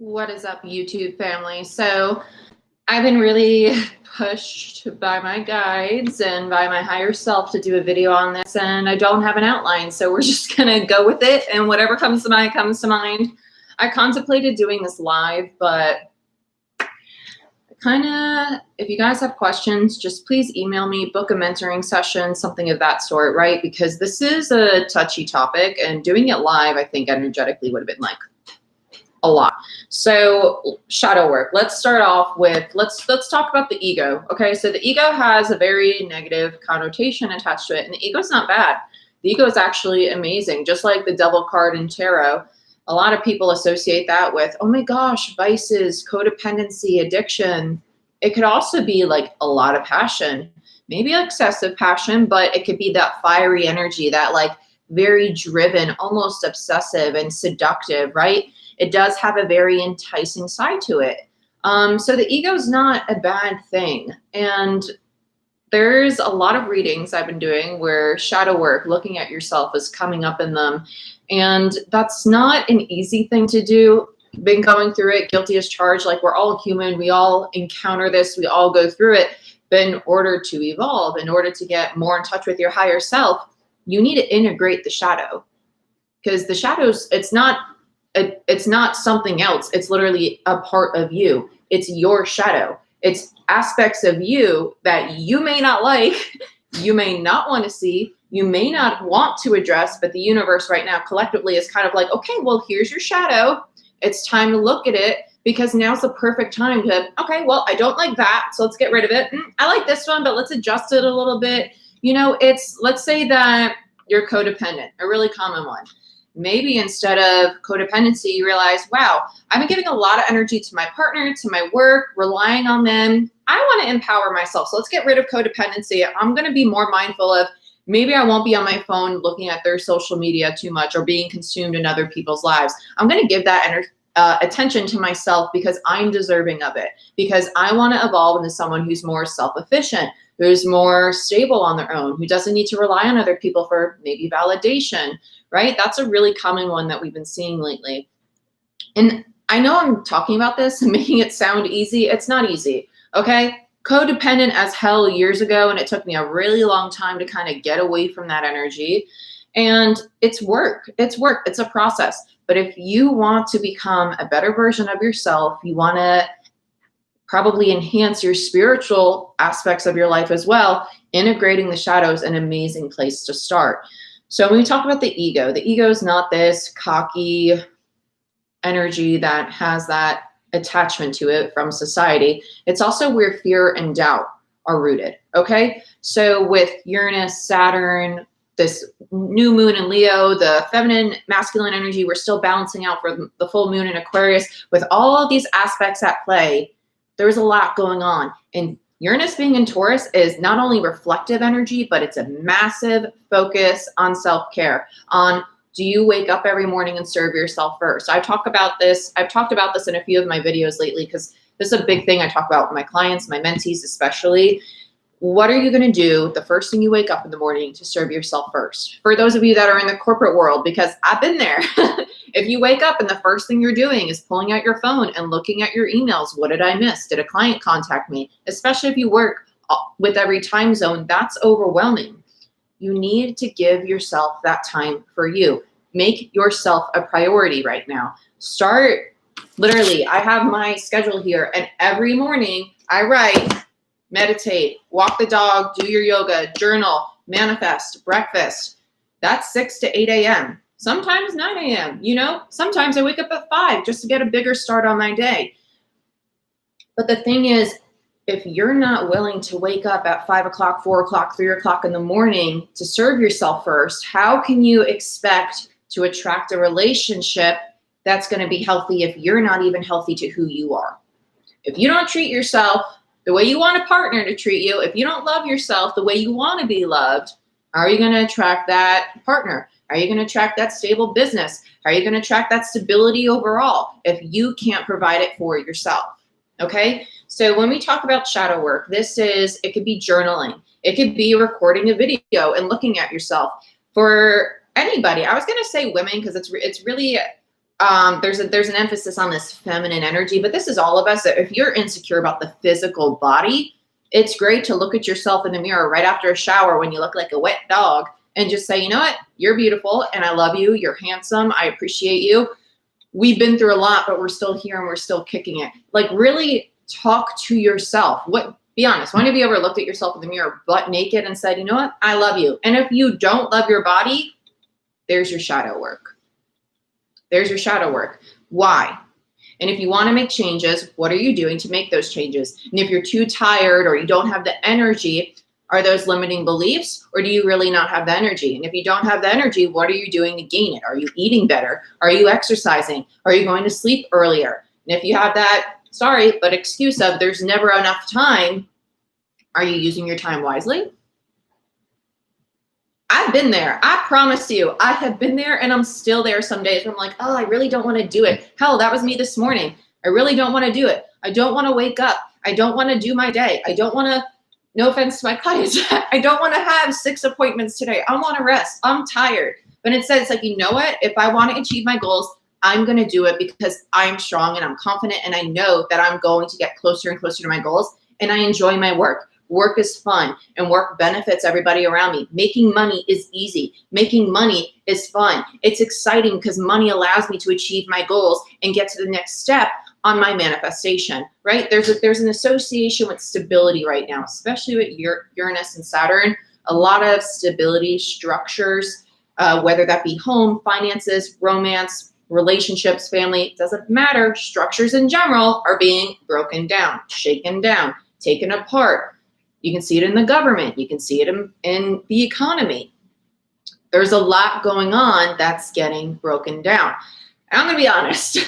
What is up, YouTube family? So I've been really pushed by my guides and by my higher self to do a video on this, and I don't have an outline, so we're just gonna go with it, and whatever comes to mind comes to mind. I contemplated doing this live, but if you guys have questions, just please email me, book a mentoring session, something of that sort, right? Because this is a touchy topic, and doing it live, I think energetically would have been like a lot. So shadow work. Let's start off with, let's talk about the ego. Okay, so the ego has a very negative connotation attached to it, and the ego's not bad. The ego is actually amazing. Just like the devil card in tarot, a lot of people associate that with, oh my gosh, vices, codependency, addiction. It could also be like a lot of passion, maybe excessive passion, but it could be that fiery energy, that like very driven, almost obsessive and seductive, right? It does have a very enticing side to it. So the ego is not a bad thing. And there's a lot of readings I've been doing where shadow work, looking at yourself, is coming up in them. And that's not an easy thing to do. Been going through it, guilty as charged. Like, we're all human. We all encounter this. We all go through it. But in order to evolve, in order to get more in touch with your higher self, you need to integrate the shadow. Because the shadows, it's not something else. It's literally a part of you. It's your shadow. It's aspects of you that you may not like, you may not want to see, you may not want to address, but the universe right now collectively is kind of like, okay, well, here's your shadow. It's time to look at it, because now's the perfect time to, okay, well, I don't like that, so let's get rid of it. I like this one, but let's adjust it a little bit. You know, let's say that you're codependent, a really common one. Maybe instead of codependency, you realize, wow, I've been giving a lot of energy to my partner, to my work, relying on them. I want to empower myself. So let's get rid of codependency. I'm going to be more mindful of, maybe I won't be on my phone looking at their social media too much or being consumed in other people's lives. I'm going to give that attention to myself, because I'm deserving of it, because I want to evolve into someone who's more self-efficient, who's more stable on their own, who doesn't need to rely on other people for maybe validation, right? That's a really common one that we've been seeing lately. And I know I'm talking about this and making it sound easy. It's not easy, okay? Codependent as hell years ago, and it took me a really long time to kind of get away from that energy. And it's work. It's work. It's a process. But if you want to become a better version of yourself, you want to probably enhance your spiritual aspects of your life as well, integrating the shadow is an amazing place to start. So when we talk about the ego is not this cocky energy that has that attachment to it from society. It's also where fear and doubt are rooted, okay? So with Uranus, Saturn, this new moon in Leo, the feminine, masculine energy, we're still balancing out for the full moon in Aquarius. With all of these aspects at play, there's a lot going on. And Uranus being in Taurus is not only reflective energy, but it's a massive focus on self-care, on, do you wake up every morning and serve yourself first? I've talked about this in a few of my videos lately, because this is a big thing I talk about with my clients, my mentees especially. What are you going to do the first thing you wake up in the morning to serve yourself first? For those of you that are in the corporate world, because I've been there. If you wake up and the first thing you're doing is pulling out your phone and looking at your emails, what did I miss? Did a client contact me? Especially if you work with every time zone, that's overwhelming. You need to give yourself that time for you. Make yourself a priority right now. Start, literally, I have my schedule here, and every morning I write, meditate, walk the dog, do your yoga, journal, manifest, breakfast. That's 6 to 8 a.m. Sometimes 9 a.m. You know, sometimes I wake up at 5 just to get a bigger start on my day. But the thing is, if you're not willing to wake up at 5 o'clock, 4 o'clock, 3 o'clock in the morning to serve yourself first, how can you expect to attract a relationship that's going to be healthy if you're not even healthy to who you are? If you don't treat yourself the way you want a partner to treat you, if you don't love yourself the way you want to be loved, how are you going to attract that partner? How are you going to attract that stable business? How are you going to attract that stability overall if you can't provide it for yourself? Okay? So when we talk about shadow work, it could be journaling. It could be recording a video and looking at yourself. For anybody, I was going to say women, because it's really there's an emphasis on this feminine energy, but this is all of us. If you're insecure about the physical body, it's great to look at yourself in the mirror right after a shower when you look like a wet dog and just say, you know what, you're beautiful and I love you. You're handsome. I appreciate you. We've been through a lot, but we're still here and we're still kicking it. Like, really talk to yourself. Be honest. When have you ever looked at yourself in the mirror butt naked and said, you know what, I love you? And if you don't love your body, there's your shadow work. There's your shadow work. Why? And if you want to make changes, what are you doing to make those changes? And if you're too tired or you don't have the energy, are those limiting beliefs, or do you really not have the energy? And if you don't have the energy, what are you doing to gain it? Are you eating better? Are you exercising? Are you going to sleep earlier? And if you have that, sorry, but excuse of there's never enough time, are you using your time wisely? I've been there. I promise you, I have been there, and I'm still there some days where I'm like, oh, I really don't want to do it. Hell, that was me this morning. I really don't want to do it. I don't want to wake up. I don't want to do my day. I don't want to, no offense to my clients, I don't want to have 6 appointments today. I want to rest. I'm tired. But instead, it's like, you know what? If I want to achieve my goals, I'm going to do it because I'm strong and I'm confident and I know that I'm going to get closer and closer to my goals, and I enjoy my work. Work is fun and work benefits everybody around me. Making money is easy. Making money is fun. It's exciting because money allows me to achieve my goals and get to the next step on my manifestation, right? There's an association with stability right now, especially with Uranus and Saturn. A lot of stability structures, whether that be home, finances, romance, relationships, family, it doesn't matter. Structures in general are being broken down, shaken down, taken apart. You can see it in the government. You can see it in the economy. There's a lot going on that's getting broken down. And I'm going to be honest.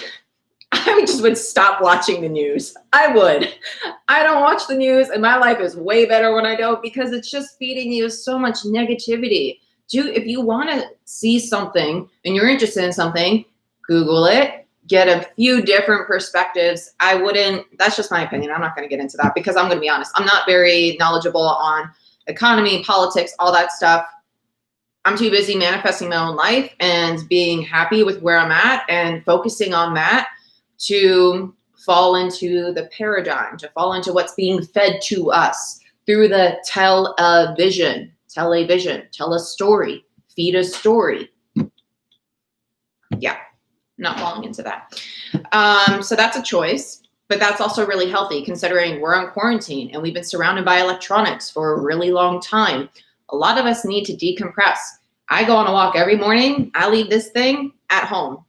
I just would stop watching the news. I would. I don't watch the news, and my life is way better when I don't, because it's just feeding you so much negativity. If you want to see something and you're interested in something, Google it. Get a few different perspectives. That's just my opinion. I'm not going to get into that because I'm going to be honest. I'm not very knowledgeable on economy, politics, all that stuff. I'm too busy manifesting my own life and being happy with where I'm at and focusing on that to fall into the paradigm, to fall into what's being fed to us through the tell a vision, tell a story, feed a story. Yeah. Not falling into that. So that's a choice, but that's also really healthy considering we're on quarantine and we've been surrounded by electronics for a really long time. A lot of us need to decompress. I go on a walk every morning. I leave this thing at home.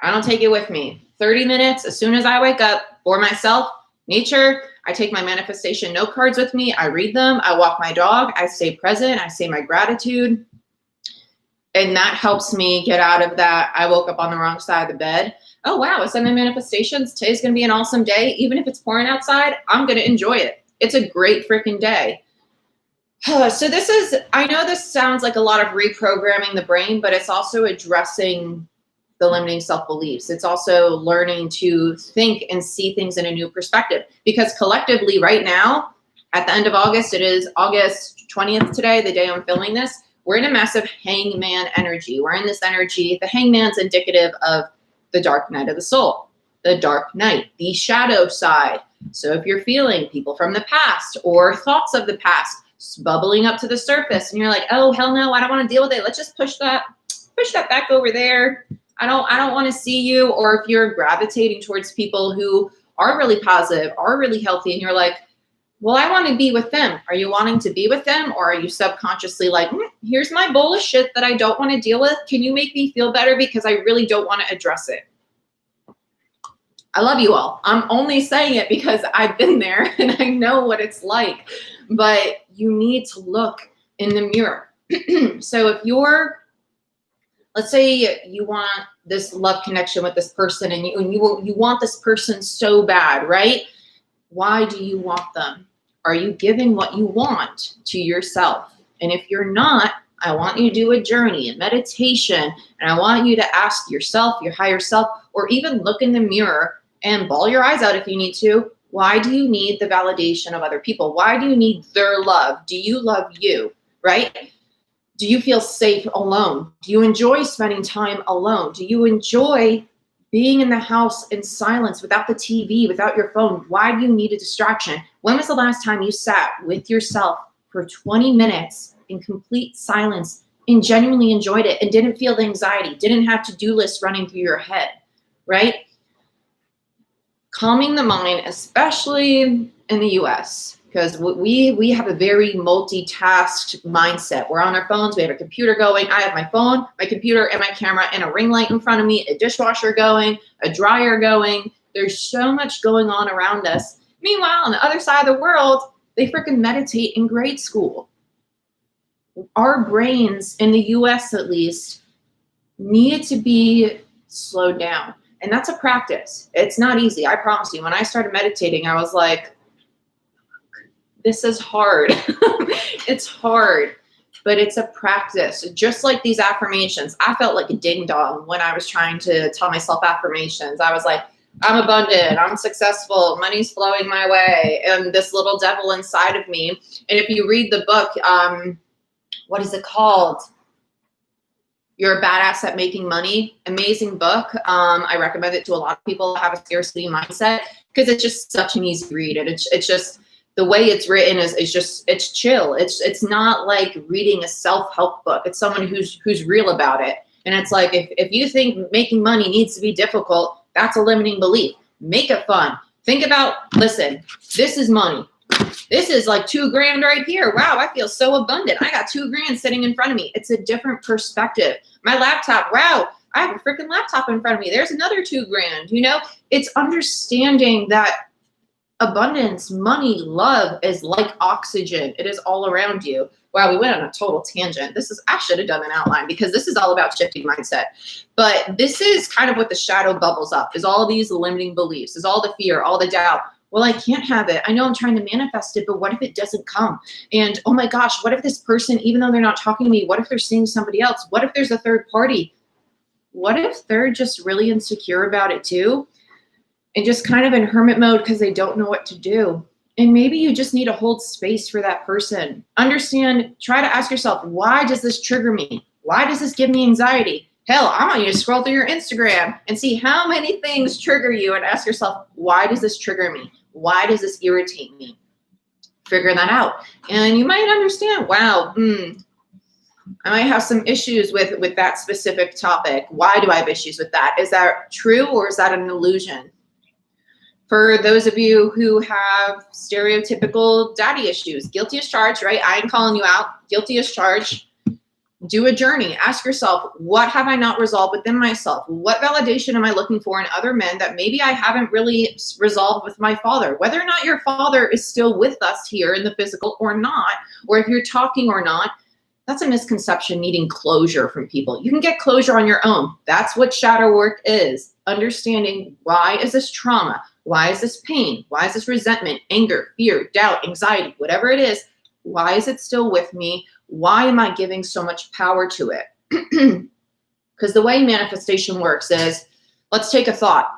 I don't take it with me. 30 minutes as soon as I wake up for myself, nature. I take my manifestation note cards with me. I read them. I walk my dog. I stay present. I say my gratitude. And that helps me get out of that. I woke up on the wrong side of the bed. Oh, wow. I said my manifestations. Today's going to be an awesome day. Even if it's pouring outside, I'm going to enjoy it. It's a great freaking day. So I know this sounds like a lot of reprogramming the brain, but it's also addressing the limiting self-beliefs. It's also learning to think and see things in a new perspective. Because collectively right now, at the end of August, it is August 20th today, the day I'm filming this. We're in a massive hangman energy. We're in this energy. The hangman's indicative of the dark night of the soul, the dark night, the shadow side. So if you're feeling people from the past or thoughts of the past bubbling up to the surface and you're like, oh, hell no, I don't want to deal with it. Let's just push that back over there. I don't want to see you. Or if you're gravitating towards people who are really positive, are really healthy, and you're like, well, I want to be with them. Are you wanting to be with them? Or are you subconsciously like, here's my bowl of shit that I don't want to deal with. Can you make me feel better? Because I really don't want to address it. I love you all. I'm only saying it because I've been there and I know what it's like. But you need to look in the mirror. So if let's say you want this love connection with this person and you want this person so bad, right? Why do you want them? Are you giving what you want to yourself? And if you're not, I want you to do a journey, a meditation, and I want you to ask yourself, your higher self, or even look in the mirror and bawl your eyes out if you need to. Why do you need the validation of other people? Why do you need their love? Do you love you, right? Do you feel safe alone? Do you enjoy spending time alone? Do you enjoy being in the house in silence, without the TV, without your phone. Why do you need a distraction? When was the last time you sat with yourself for 20 minutes in complete silence and genuinely enjoyed it and didn't feel the anxiety, didn't have to-do lists running through your head, right? Calming the mind, especially in the US, because we have a very multitasked mindset. We're on our phones, we have a computer going. I have my phone, my computer, and my camera, and a ring light in front of me, a dishwasher going, a dryer going. There's so much going on around us. Meanwhile, on the other side of the world, they freaking meditate in grade school. Our brains, in the US at least, need to be slowed down. And that's a practice. It's not easy. I promise you, when I started meditating, I was like, this is hard. It's hard, but it's a practice. Just like these affirmations, I felt like a ding dong when I was trying to tell myself affirmations. I was like, I'm abundant, I'm successful, money's flowing my way, and this little devil inside of me. And if you read the book, what is it called? You're a Badass at Making Money. Amazing book. I recommend it to a lot of people that have a scarcity mindset, because it's just such an easy read. And it's just, the way it's written is just, it's chill. It's not like reading a self-help book. It's someone who's real about it. And it's like, if you think making money needs to be difficult, that's a limiting belief. Make it fun. Think about, listen, this is money. This is like $2 grand right here. Wow, I feel so abundant. I got $2 grand sitting in front of me. It's a different perspective. My laptop, wow, I have a freaking laptop in front of me. There's another $2 grand, you know? It's understanding that abundance, money, love is like oxygen. It is all around you. Wow, we went on a total tangent. I should have done an outline, because this is all about shifting mindset. But this is kind of what the shadow bubbles up, is all these limiting beliefs, is all the fear, all the doubt. Well, I can't have it. I know I'm trying to manifest it, but what if it doesn't come? And oh my gosh, what if this person, even though they're not talking to me, what if they're seeing somebody else? What if there's a third party? What if they're just really insecure about it too? And just kind of in hermit mode because they don't know what to do. And maybe you just need to hold space for that person. Understand, try to ask yourself, why does this trigger me? Why does this give me anxiety? Hell, I want you to scroll through your Instagram and see how many things trigger you, and ask yourself, why does this trigger me? Why does this irritate me? Figure that out. And you might understand, wow, I might have some issues with that specific topic. Why do I have issues with that? Is that true, or is that an illusion? For those of you who have stereotypical daddy issues, guilty as charged, right? I ain't calling you out. Guilty as charged. Do a journey. Ask yourself, what have I not resolved within myself? What validation am I looking for in other men that maybe I haven't really resolved with my father? Whether or not your father is still with us here in the physical or not, or if you're talking or not, that's a misconception, needing closure from people. You can get closure on your own. That's what shadow work is. Understanding, why is this trauma? Why is this pain? Why is this resentment, anger, fear, doubt, anxiety, whatever it is? Why is it still with me? Why am I giving so much power to it? Because the way manifestation works is, let's take a thought.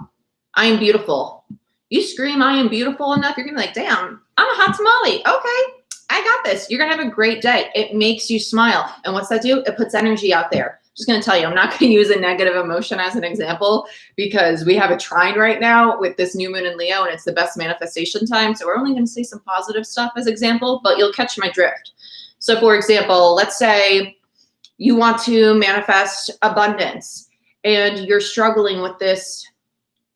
I am beautiful. You scream, I am beautiful enough, you're going to be like, damn, I'm a hot tamale. Okay, I got this. You're going to have a great day. It makes you smile. And what's that do? It puts energy out there. Just going to tell you, I'm not going to use a negative emotion as an example, because we have a trine right now with this new moon in Leo, and it's the best manifestation time. So we're only going to say some positive stuff as example, but you'll catch my drift. So for example, let's say you want to manifest abundance and you're struggling with this.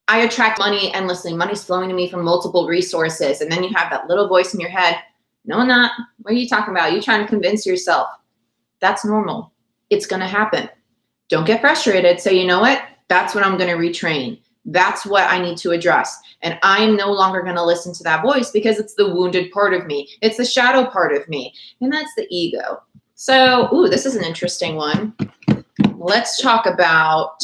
I attract money endlessly. Money's flowing to me from multiple resources. And then you have that little voice in your head. No, I'm not. What are you talking about? You're trying to convince yourself. That's normal. It's going to happen. Don't get frustrated. So you know what? That's what I'm going to retrain. That's what I need to address. And I'm no longer going to listen to that voice, because it's the wounded part of me. It's the shadow part of me. And that's the ego. So, ooh, this is an interesting one. Let's talk about,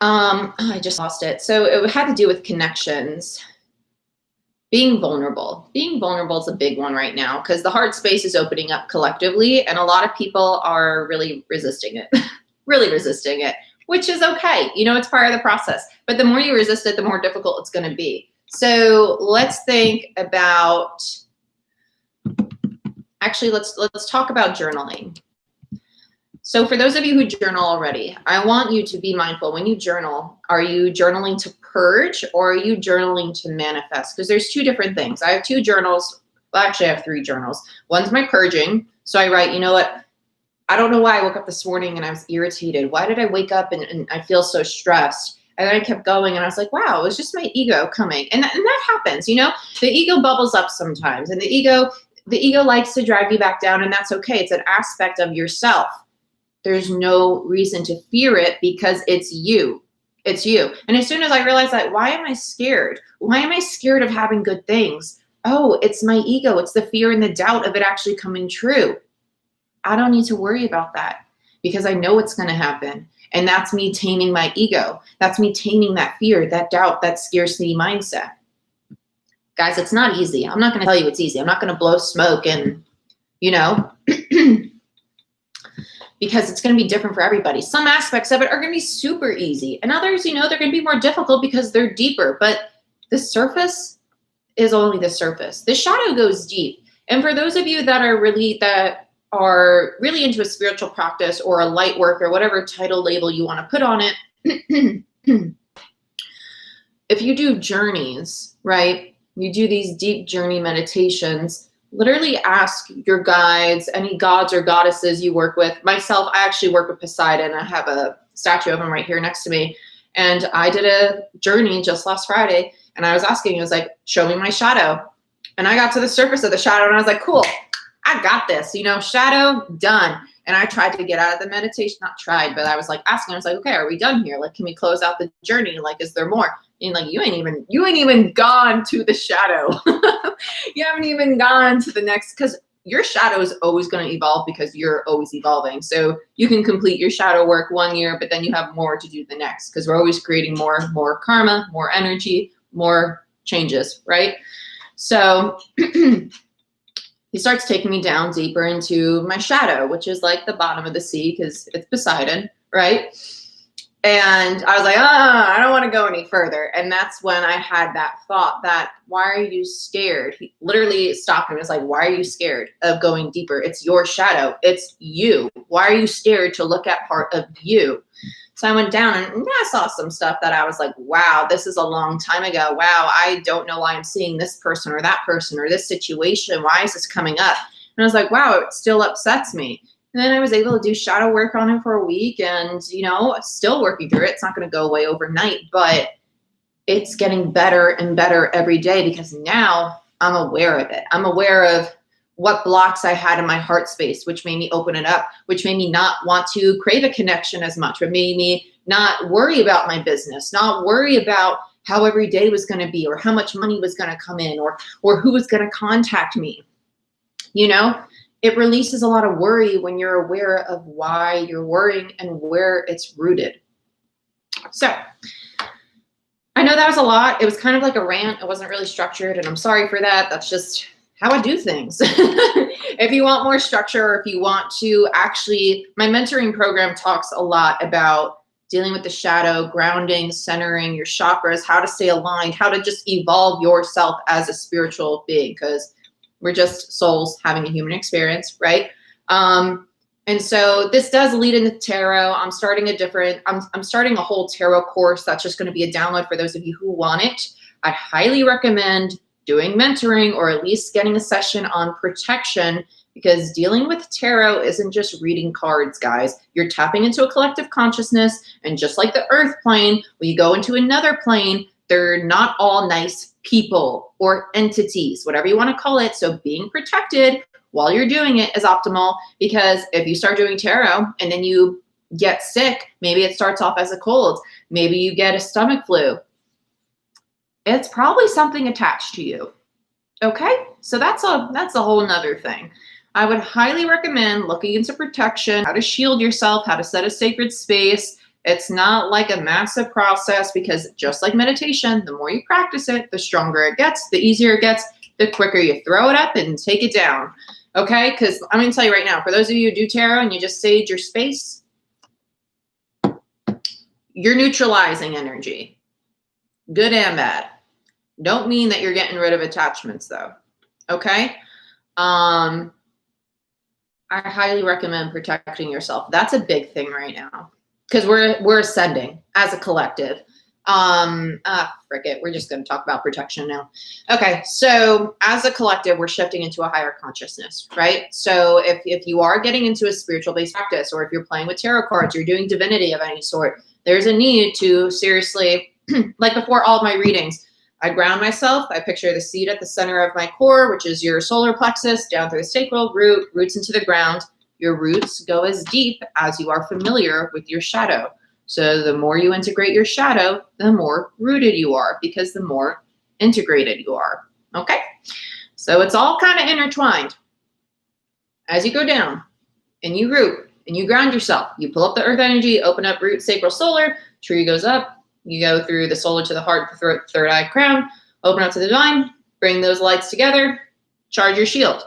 I just lost it. So it had to do with connections. Being vulnerable. Being vulnerable is a big one right now, because the heart space is opening up collectively, and a lot of people are really resisting it. Really resisting it, which is okay. You know, it's part of the process. But the more you resist it, the more difficult it's going to be. So let's think about, actually, let's talk about journaling. So for those of you who journal already, I want you to be mindful when you journal. Are you journaling to purge or are you journaling to manifest? Because there's two different things. I have two journals. Well, actually, I have three journals. One's my purging. So I write, you know what? I don't know why I woke up this morning and I was irritated. Why did I wake up and I feel so stressed? And then I kept going and I was like, wow, it was just my ego coming. And that happens, you know, the ego bubbles up sometimes and the ego likes to drag you back down, and that's okay. It's an aspect of yourself. There's no reason to fear it because it's you. It's you. And as soon as I realized that, why am I scared? Why am I scared of having good things? Oh, it's my ego. It's the fear and the doubt of it actually coming true. I don't need to worry about that because I know it's going to happen. And that's me taming my ego. That's me taming that fear, that doubt, that scarcity mindset. Guys, it's not easy. I'm not going to tell you it's easy. I'm not going to blow smoke and, you know, because it's going to be different for everybody. Some aspects of it are going to be super easy. And others, you know, they're going to be more difficult because they're deeper. But the surface is only the surface. The shadow goes deep. And for those of you that are really into a spiritual practice or a light work or whatever title label you want to put on it, if you do journeys, right? You do these deep journey meditations, literally ask your guides, any gods or goddesses you work with. Myself, I actually work with Poseidon. I have a statue of him right here next to me. And I did a journey just last Friday. And I was asking, I was like, show me my shadow. And I got to the surface of the shadow and I was like, cool, I got this, you know, shadow done. And I tried to get out of the meditation, not tried, but I was like asking, I was like, okay, are we done here? Like, can we close out the journey? Like, is there more? And like, you ain't even gone to the shadow. You haven't even gone to the next, because your shadow is always going to evolve because you're always evolving. So you can complete your shadow work 1 year, but then you have more to do the next because we're always creating more karma, more energy, more changes, right? So he starts taking me down deeper into my shadow, which is like the bottom of the sea because it's Poseidon, right? And I was like, I don't want to go any further. And that's when I had that thought that, why are you scared? He literally stopped me and was like, why are you scared of going deeper? It's your shadow. It's you. Why are you scared to look at part of you? So I went down and I saw some stuff that I was like, wow, this is a long time ago. Wow, I don't know why I'm seeing this person or that person or this situation. Why is this coming up? And I was like, wow, it still upsets me. And then I was able to do shadow work on it for a week and, you know, still working through it. It's not going to go away overnight, but it's getting better and better every day because now I'm aware of it. I'm aware of what blocks I had in my heart space, which made me open it up, which made me not want to crave a connection as much, but made me not worry about my business, not worry about how every day was going to be or how much money was going to come in or who was going to contact me. You know, it releases a lot of worry when you're aware of why you're worrying and where it's rooted. So I know that was a lot. It was kind of like a rant. It wasn't really structured, and I'm sorry for that. That's just how I do things. If you want more structure, or if you want to actually, my mentoring program talks a lot about dealing with the shadow, grounding, centering your chakras, how to stay aligned, how to just evolve yourself as a spiritual being, because we're just souls having a human experience, right? And so this does lead into tarot. I'm starting a whole tarot course that's just going to be a download for those of you who want it. I highly recommend doing mentoring or at least getting a session on protection, because dealing with tarot isn't just reading cards, guys. You're tapping into a collective consciousness, and just like the earth plane, when you go into another plane, they're not all nice people or entities, whatever you want to call it. So being protected while you're doing it is optimal, because if you start doing tarot and then you get sick, maybe it starts off as a cold, maybe you get a stomach flu, it's probably something attached to you. Okay, so that's a whole nother thing. I would highly recommend looking into protection, how to shield yourself, how to set a sacred space. It's not like a massive process, because just like meditation, the more you practice it, the stronger it gets, the easier it gets, the quicker you throw it up and take it down. Okay, because I'm going to tell you right now, for those of you who do tarot and you just sage your space, you're neutralizing energy, good and bad. Don't mean that you're getting rid of attachments though. Okay. I highly recommend protecting yourself. That's a big thing right now because we're ascending as a collective. Frick it. We're just going to talk about protection now. Okay. So as a collective, we're shifting into a higher consciousness, right? So if you are getting into a spiritual based practice, or if you're playing with tarot cards, you're doing divinity of any sort, there's a need to seriously, like before all of my readings, I ground myself. I picture the seed at the center of my core, which is your solar plexus, down through the sacral root, roots into the ground. Your roots go as deep as you are familiar with your shadow. So the more you integrate your shadow, the more rooted you are, because the more integrated you are. Okay? So it's all kind of intertwined. As you go down and you root and you ground yourself, you pull up the earth energy, open up root, sacral, solar, tree goes up. You go through the solar to the heart, the throat, third eye, crown, open up to the divine, bring those lights together, charge your shield.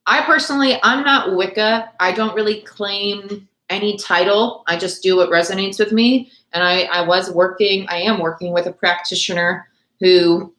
I personally, I'm not Wicca. I don't really claim any title. I just do what resonates with me. And I am working with a practitioner who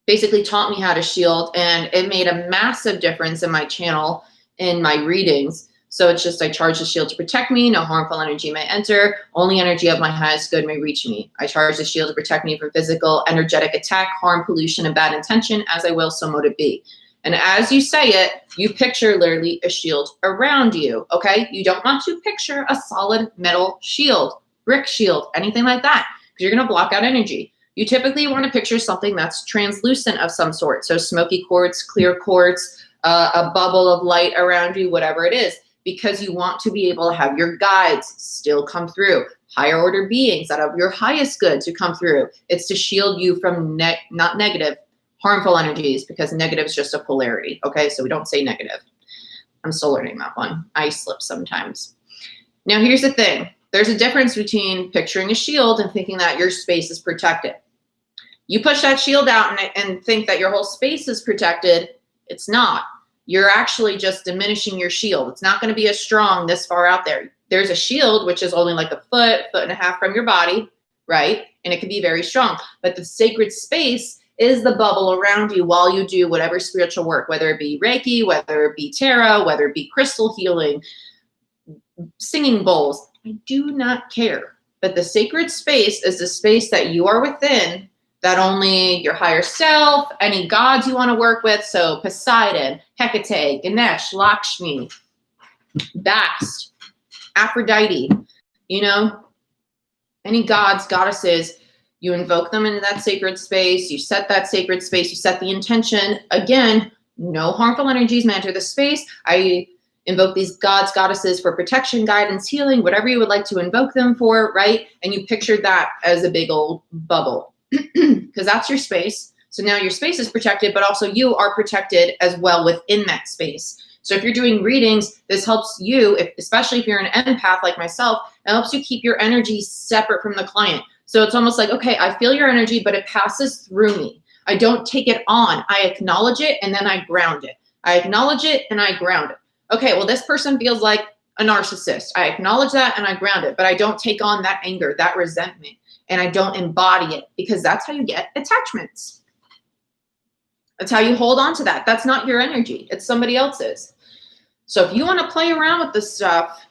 basically taught me how to shield, and it made a massive difference in my channel, in my readings. So it's just, I charge the shield to protect me. No harmful energy may enter. Only energy of my highest good may reach me. I charge the shield to protect me from physical, energetic attack, harm, pollution, and bad intention. As I will, so mote it be. And as you say it, you picture literally a shield around you, okay? You don't want to picture a solid metal shield, brick shield, anything like that, because you're going to block out energy. You typically want to picture something that's translucent of some sort. So smoky quartz, clear quartz, a bubble of light around you, whatever it is, because you want to be able to have your guides still come through, higher order beings that are your highest good to come through. It's to shield you from not negative, harmful energies, because negative is just a polarity. Okay, so we don't say negative. I'm still learning that one. I slip sometimes. Now, here's the thing. There's a difference between picturing a shield and thinking that your space is protected. You push that shield out and think that your whole space is protected. It's not. You're actually just diminishing your shield. It's not going to be as strong this far out there. There's a shield, which is only like a foot and a half from your body, right? And it can be very strong. But the sacred space is the bubble around you while you do whatever spiritual work, whether it be Reiki, whether it be tarot, whether it be crystal healing, singing bowls. I do not care. But the sacred space is the space that you are within, that only your higher self, any gods you want to work with, so Poseidon, Hecate, Ganesh, Lakshmi, Bast, Aphrodite, any gods, goddesses, you invoke them into that sacred space, you set that sacred space, you set the intention. Again, no harmful energies may enter the space. I invoke these gods, goddesses for protection, guidance, healing, whatever you would like to invoke them for, right? And you picture that as a big old bubble. Because that's your space. So now your space is protected, but also you are protected as well within that space. So if you're doing readings, this helps you, especially if you're an empath like myself, it helps you keep your energy separate from the client. So it's almost like, okay, I feel your energy, but it passes through me. I don't take it on. I acknowledge it and then I ground it. I acknowledge it and I ground it. Okay, well, this person feels like a narcissist. I acknowledge that and I ground it, but I don't take on that anger, that resentment. And I don't embody it, because that's how you get attachments. That's how you hold on to that. That's not your energy. It's somebody else's. So if you want to play around with this stuff,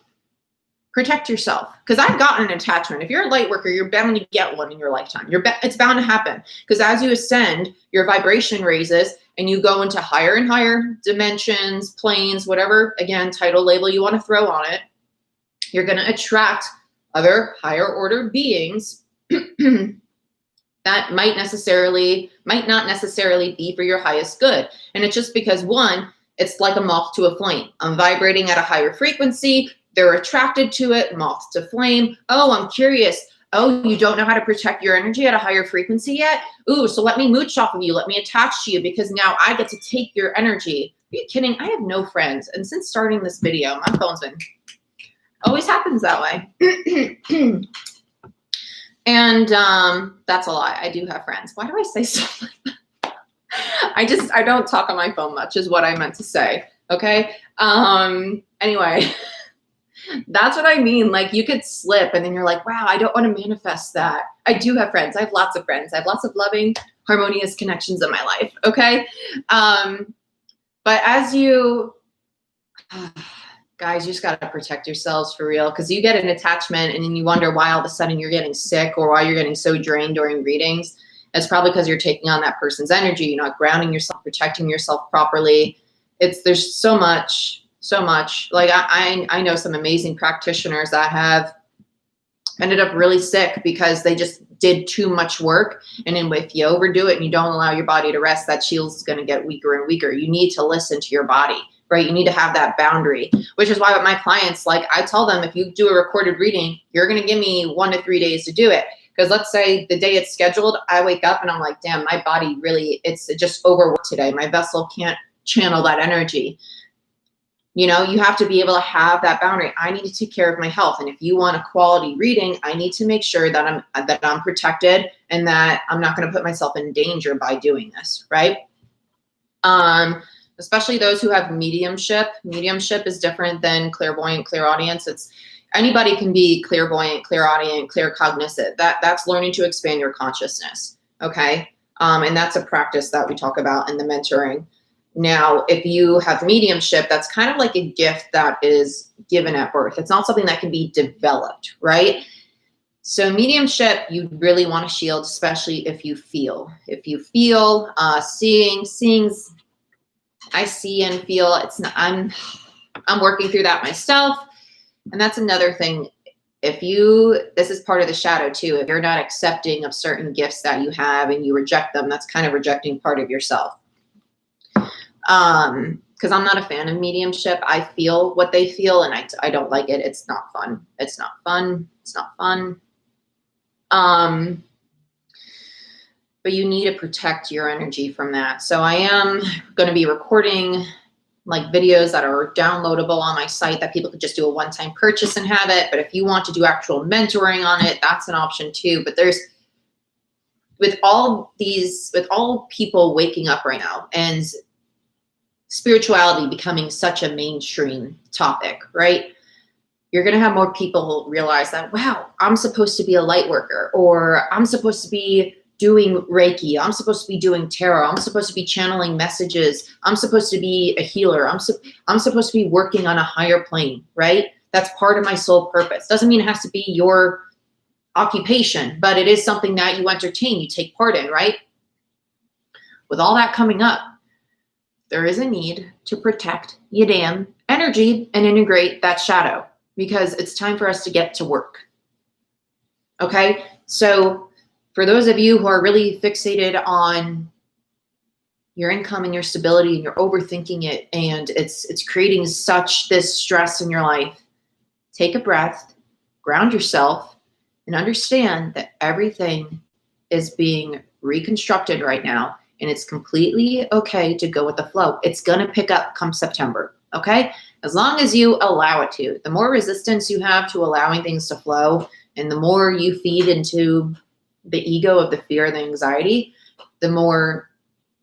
protect yourself. Because I've gotten an attachment. If you're a light worker, you're bound to get one in your lifetime. It's bound to happen. Because as you ascend, your vibration raises and you go into higher and higher dimensions, planes, whatever, again, title, label you want to throw on it. You're going to attract other higher order beings that might not necessarily be for your highest good. And it's just because, one, it's like a moth to a flame. I'm vibrating at a higher frequency. They're attracted to it, moth to flame. Oh, I'm curious. Oh, you don't know how to protect your energy at a higher frequency yet? Ooh, so let me mooch off of you. Let me attach to you, because now I get to take your energy. Are you kidding? I have no friends. And since starting this video, my phone's been, always happens that way. And that's a lie. I do have friends. Why do I say stuff like that? I don't talk on my phone much is what I meant to say. Okay. Anyway, that's what I mean. Like, you could slip and then you're like, wow, I don't want to manifest that. I do have friends. I have lots of friends. I have lots of loving, harmonious connections in my life. Okay. But as you Guys, you just got to protect yourselves for real, because you get an attachment and then you wonder why all of a sudden you're getting sick or why you're getting so drained during readings. It's probably because you're taking on that person's energy. You're not grounding yourself, protecting yourself properly. There's so much. Like I know some amazing practitioners that have ended up really sick because they just did too much work. And then if you overdo it and you don't allow your body to rest, that shield is going to get weaker and weaker. You need to listen to your body, right? You need to have that boundary, which is why with my clients, like I tell them, if you do a recorded reading, you're going to give me 1 to 3 days to do it. Because let's say the day it's scheduled, I wake up and I'm like, damn, my body really, it's just overworked today. My vessel can't channel that energy. You know, you have to be able to have that boundary. I need to take care of my health. And if you want a quality reading, I need to make sure that I'm protected and that I'm not going to put myself in danger by doing this, right? Especially those who have mediumship. Mediumship is different than clairvoyant, clairaudience. It's anybody can be clairvoyant, clairaudient, claircognizant. That's learning to expand your consciousness, okay? And that's a practice that we talk about in the mentoring. Now, if you have mediumship, that's kind of like a gift that is given at birth. It's not something that can be developed, right? So mediumship, you really want to shield, especially if you feel. If you feel, seeing's, I see and feel. It's not, I'm working through that myself. And that's another thing. This is part of the shadow too. If you're not accepting of certain gifts that you have and you reject them, that's kind of rejecting part of yourself. Because I'm not a fan of mediumship. I feel what they feel and I don't like it. It's not fun. It's not fun. It's not fun. But you need to protect your energy from that. So I am going to be recording like videos that are downloadable on my site that people could just do a one-time purchase and have it. But if you want to do actual mentoring on it, that's an option too. But with all people waking up right now and spirituality becoming such a mainstream topic, right? You're going to have more people realize that, wow, I'm supposed to be a light worker, or I'm supposed to be doing Reiki. I'm supposed to be doing tarot. I'm supposed to be channeling messages. I'm supposed to be a healer. I'm supposed to be working on a higher plane, right? That's part of my soul purpose. Doesn't mean it has to be your occupation, but it is something that you entertain, you take part in, right? With all that coming up, there is a need to protect your damn energy and integrate that shadow, because it's time for us to get to work. Okay? So for those of you who are really fixated on your income and your stability and you're overthinking it and it's creating such this stress in your life, take a breath, ground yourself, and understand that everything is being reconstructed right now. And it's completely okay to go with the flow. It's going to pick up come September, okay? As long as you allow it to. The more resistance you have to allowing things to flow, and the more you feed into the ego of the fear and the anxiety, the more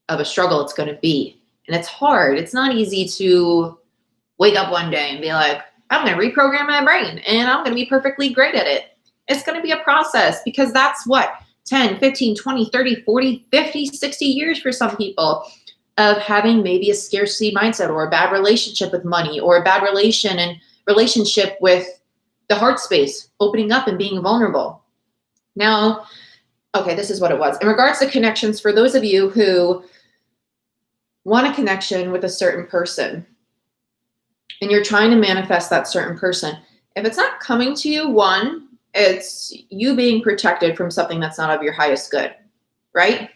of a struggle it's going to be. And it's hard. It's not easy to wake up one day and be like, I'm going to reprogram my brain and I'm going to be perfectly great at it. It's going to be a process, because that's what 10, 15, 20, 30, 40, 50, 60 years for some people of having maybe a scarcity mindset or a bad relationship with money or a bad relationship with the heart space, opening up and being vulnerable. Now, okay, this is what it was. In regards to connections, for those of you who want a connection with a certain person and you're trying to manifest that certain person, if it's not coming to you, one, it's you being protected from something that's not of your highest good, right?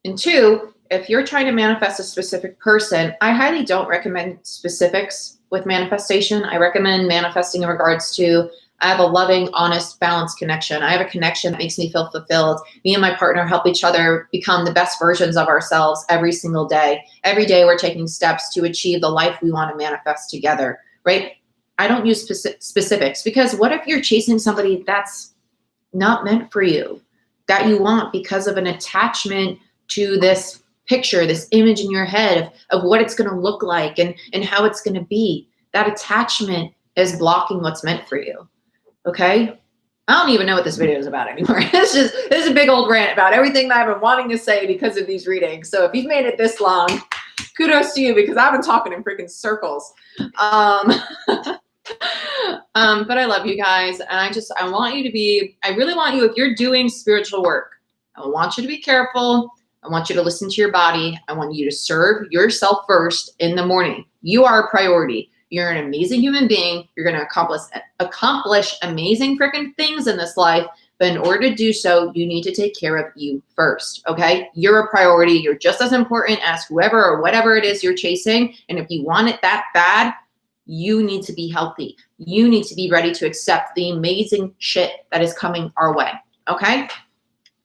And two, if you're trying to manifest a specific person, I highly don't recommend specifics with manifestation. I recommend manifesting in regards to, I have a loving, honest, balanced connection. I have a connection that makes me feel fulfilled. Me and my partner help each other become the best versions of ourselves every single day. Every day we're taking steps to achieve the life we want to manifest together, right? I don't use specifics, because what if you're chasing somebody that's not meant for you, that you want because of an attachment to this picture, this image in your head of what it's going to look like and how it's going to be. That attachment is blocking what's meant for you. Okay? I don't even know what this video is about anymore. This is a big old rant about everything that I've been wanting to say because of these readings. So if you've made it this long, kudos to you, because I've been talking in freaking circles. But I love you guys. And I want you to be, I really want you, if you're doing spiritual work, I want you to be careful. I want you to listen to your body. I want you to serve yourself first in the morning. You are a priority. You're an amazing human being. You're going to accomplish amazing freaking things in this life. But in order to do so, you need to take care of you first, okay? You're a priority. You're just as important as whoever or whatever it is you're chasing. And if you want it that bad, you need to be healthy. You need to be ready to accept the amazing shit that is coming our way, okay?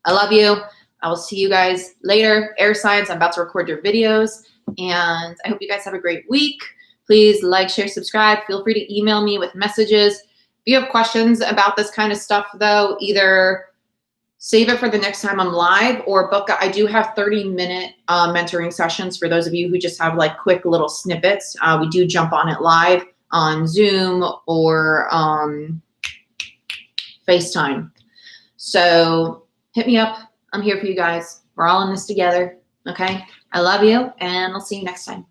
I love you. I will see you guys later. Air signs, I'm about to record your videos. And I hope you guys have a great week. Please like, share, subscribe. Feel free to email me with messages. If you have questions about this kind of stuff, though, either save it for the next time I'm live or book. I do have 30-minute mentoring sessions for those of you who just have like quick little snippets. We do jump on it live on Zoom or FaceTime. So hit me up. I'm here for you guys. We're all in this together. Okay. I love you, and I'll see you next time.